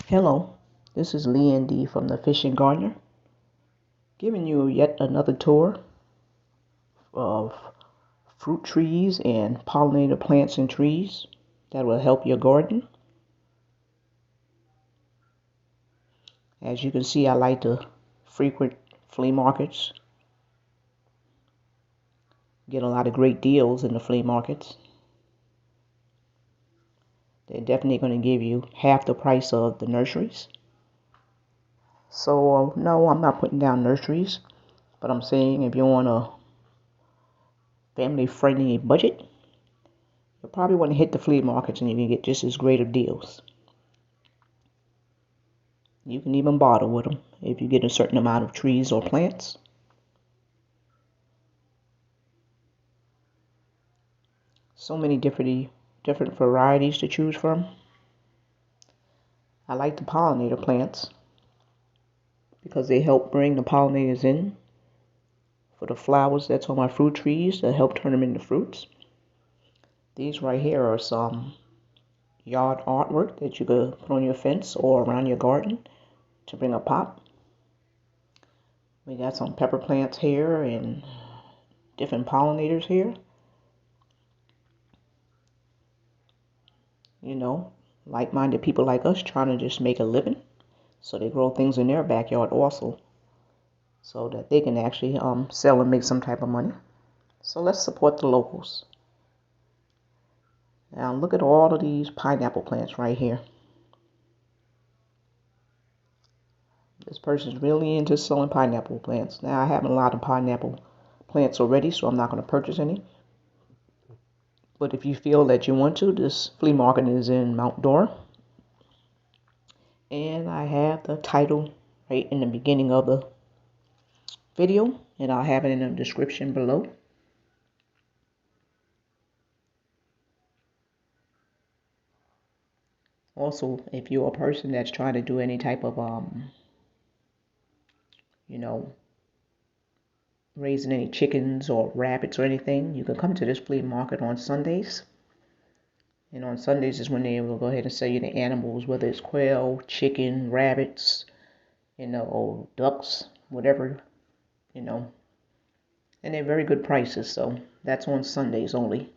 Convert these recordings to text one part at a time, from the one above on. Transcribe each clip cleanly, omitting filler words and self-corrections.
Hello, this is Lee and D from the Fishing Gardener, giving you yet another tour of fruit trees and pollinator plants and trees that will help your garden. As you can see, I like to frequent flea markets, get a lot of great deals in the flea markets. They're definitely going to give you half the price of the nurseries. So, no, I'm not putting down nurseries, but I'm saying if you're on a family-friendly budget, you'll probably want to hit the flea markets and you can get just as great of deals. You can even barter with them if you get a certain amount of trees or plants. So many different varieties to choose from. I like the pollinator plants because they help bring the pollinators in for the flowers that's on my fruit trees to help turn them into fruits. These right here are some yard artwork that you could put on your fence or around your garden to bring a pop. We got some pepper plants here and different pollinators here. You know, like-minded people like us trying to just make a living. So they grow things in their backyard also, so that they can actually sell and make some type of money. So let's support the locals. Now look at all of these pineapple plants right here. This person's really into selling pineapple plants. Now I have a lot of pineapple plants already, so I'm not going to purchase any. But if you feel that you want to, this flea market is in Mount Dora. And I have the title right in the beginning of the video, and I'll have it in the description below. Also, if you're a person that's trying to do any type of raising any chickens or rabbits or anything, you can come to this flea market on Sundays. And on Sundays is when they will go ahead and sell you the animals, whether it's quail, chicken, rabbits, or ducks, whatever, and they're very good prices. So that's on Sundays only.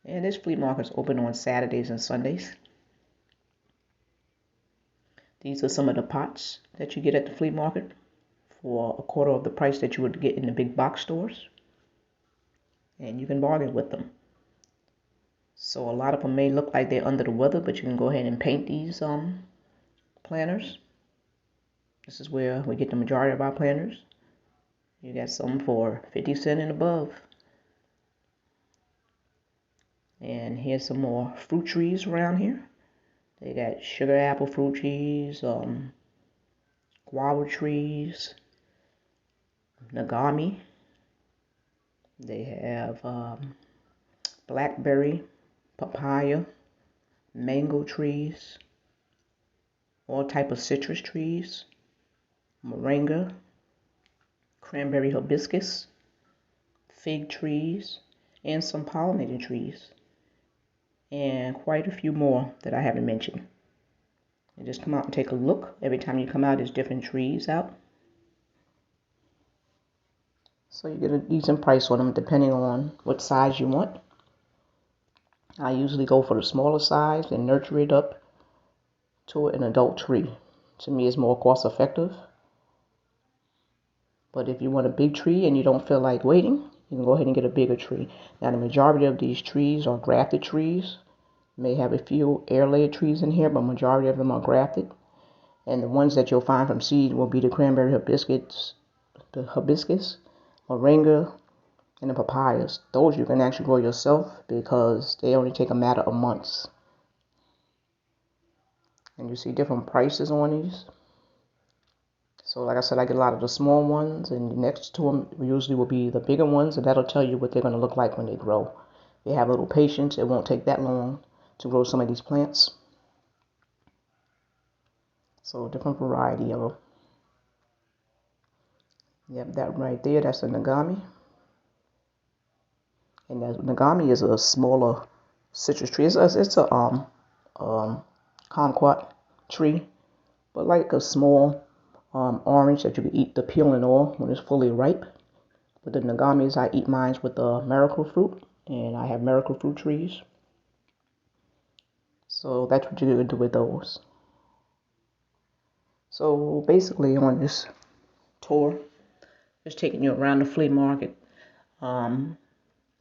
And this flea market's open on Saturdays and Sundays. These are some of the pots that you get at the flea market for a quarter of the price that you would get in the big box stores. And you can bargain with them. So a lot of them may look like they're under the weather, but you can go ahead and paint these planters. This is where we get the majority of our planters. You got some for 50 cents and above. And here's some more fruit trees around here. They got sugar apple fruit trees, guava trees, nagami. They have blackberry, papaya, mango trees, all type of citrus trees, moringa, cranberry hibiscus, fig trees, and some pollinator trees, and quite a few more that I haven't mentioned. You just come out and take a look. Every time you come out, there's different trees out. So you get a decent price on them depending on what size you want. I usually go for the smaller size and nurture it up to an adult tree. To me, it's more cost effective. But if you want a big tree and you don't feel like waiting, you can go ahead and get a bigger tree. Now, the majority of these trees are grafted trees. You may have a few air-layered trees in here, but majority of them are grafted. And the ones that you'll find from seed will be the cranberry hibiscus, moringa, and the papayas. Those you can actually grow yourself because they only take a matter of months. And you see different prices on these. So like I said, I get a lot of the small ones, and next to them usually will be the bigger ones, and that'll tell you what they're going to look like when they grow. If you have a little patience, it won't take that long to grow some of these plants. So different variety of them. Yep, that right there, that's a nagami. And that nagami is a smaller citrus tree. It's a kumquat tree, but like a small orange that you can eat the peel and all when it's fully ripe. But the nagamis, I eat mine with the miracle fruit, and I have miracle fruit trees. So that's what you do with those. So basically, on this tour, just taking you around the flea market. Go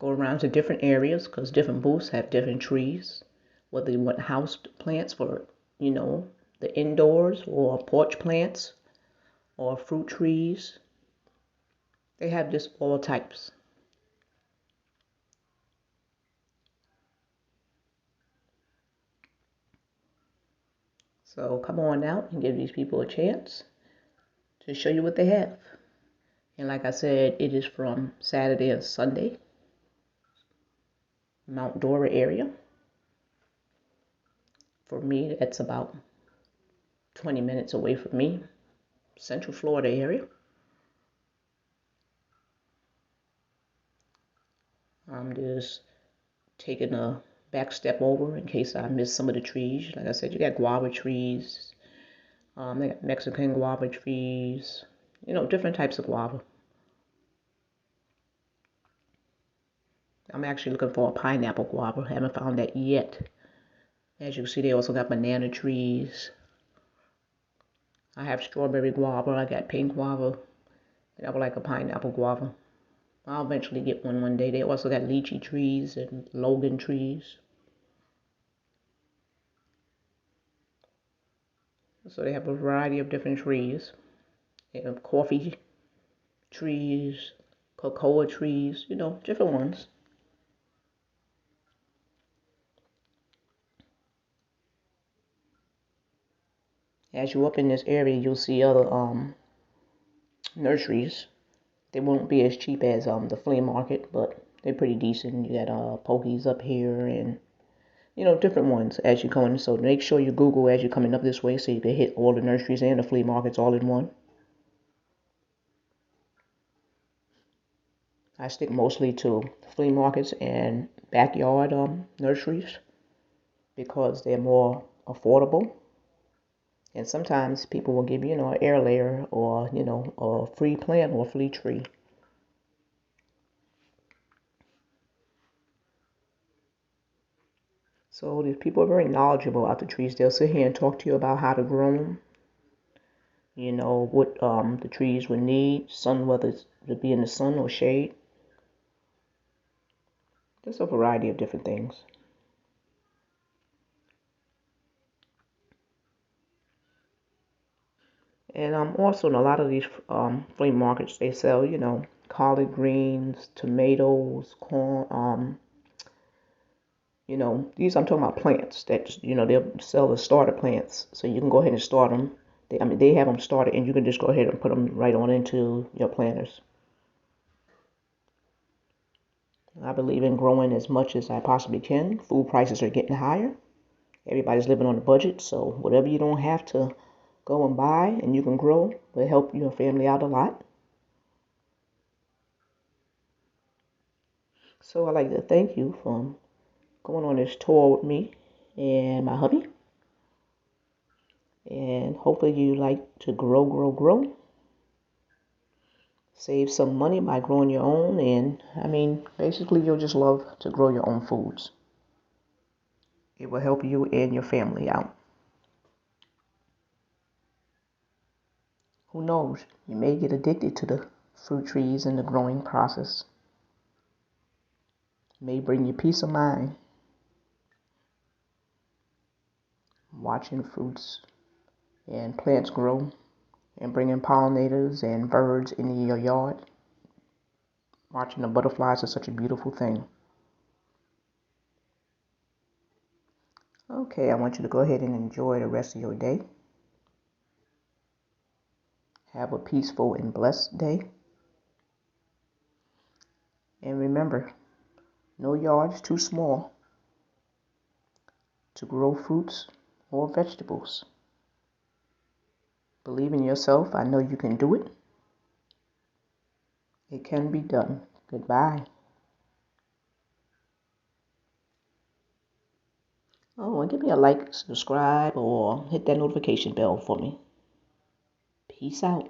around to different areas because different booths have different trees. Whether you want house plants for, the indoors, or porch plants, or fruit trees. They have just all types. So come on out and give these people a chance to show you what they have. And like I said, it is from Saturday and Sunday, Mount Dora area. For me, that's about 20 minutes away from me, Central Florida area. I'm just taking a back step over in case I miss some of the trees. Like I said, you got guava trees, they got Mexican guava trees, different types of guava. I'm actually looking for a pineapple guava. I haven't found that yet. As you can see, they also got banana trees. I have strawberry guava. I got pink guava. And I would like a pineapple guava. I'll eventually get one day. They also got lychee trees and Logan trees. So they have a variety of different trees. They have coffee trees, cocoa trees, different ones. As you up in this area, you'll see other nurseries. They won't be as cheap as the flea market, but they're pretty decent. You got pokies up here, and different ones as you come in. So make sure you Google as you're coming up this way so you can hit all the nurseries and the flea markets all in one. I stick mostly to flea markets and backyard nurseries because they're more affordable. And sometimes people will give you, an air layer or, a free plant or a free tree. So these people are very knowledgeable about the trees. They'll sit here and talk to you about how to grow them. What the trees would need, sun, whether it's to be in the sun or shade. There's a variety of different things. And also in a lot of these flea markets, they sell, collard greens, tomatoes, corn, these I'm talking about plants that, they'll sell the starter plants. So you can go ahead and start them. They have them started and you can just go ahead and put them right on into your planters. I believe in growing as much as I possibly can. Food prices are getting higher. Everybody's living on a budget. So whatever you don't have to go and buy and you can grow will help your family out a lot. So I'd like to thank you for going on this tour with me and my hubby. And hopefully you like to grow, grow, grow. Save some money by growing your own. And basically you'll just love to grow your own foods. It will help you and your family out. Who knows? You may get addicted to the fruit trees and the growing process. It may bring you peace of mind. Watching fruits and plants grow and bringing pollinators and birds into your yard. Watching the butterflies is such a beautiful thing. Okay, I want you to go ahead and enjoy the rest of your day. Have a peaceful and blessed day. And remember, no yard is too small to grow fruits or vegetables. Believe in yourself. I know you can do it. It can be done. Goodbye. Oh, and give me a like, subscribe, or hit that notification bell for me. Peace out.